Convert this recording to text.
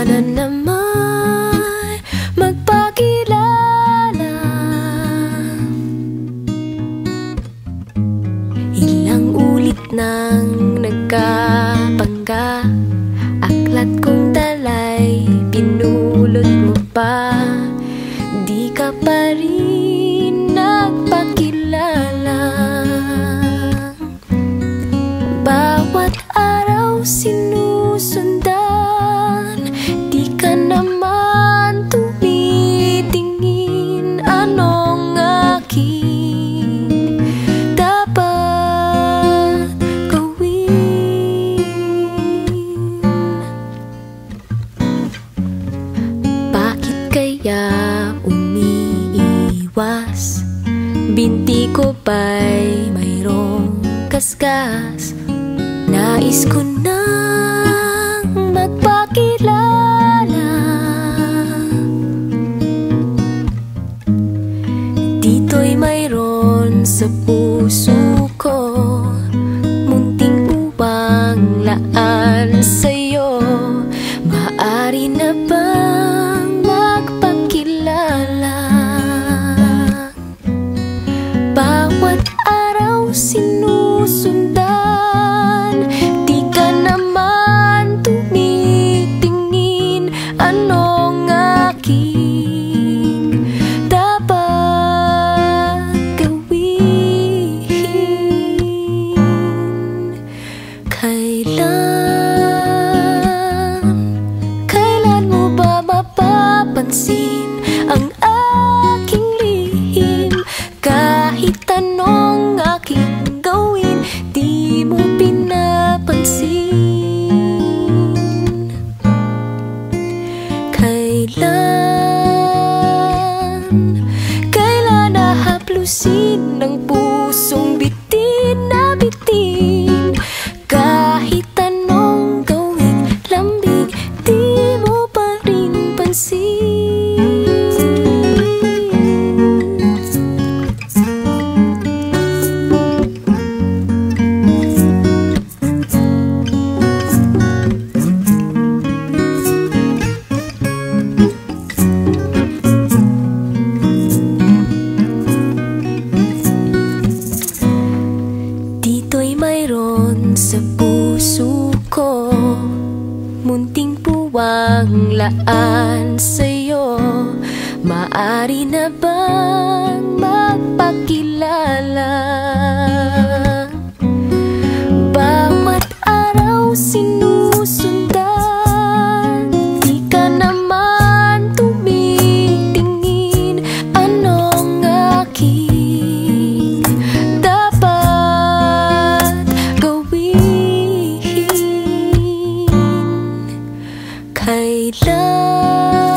na naman magpakilala. Ilang ulit nang nagkapangga, aklat kong talay pinulot mo pa, di ka pa rin nagpakilala. Bawat araw sinusundan, di ka naman tumitingin. Anong aking dapat gawin? Bakit kaya umiiwas? Binti ko ba'y mayroong kaskas? Nais ko nang magpakilala. Dito'y mayroon sa puso ko, munting upang laan sa'yo. Maaari na bang magpakilala? Bawat araw sinusundan, di ka naman tumitingin. Anong aking dapat gawin? Kailan mo ba mapapansin ang aking lihim? Kahit anong aking gawin, di mo pinapansin. Kailan nahaplusin ng pusong bitin na bitin? Kahit anong gawing lambing, di mo pa rin pansin. Dito'y mayroon sa puso ko, munting puwang laan sa'yo. Maaari na bang magpakilala? Bawat araw sinusundan, di ka naman tumitingin. Anong aking dapat gawin? Kailan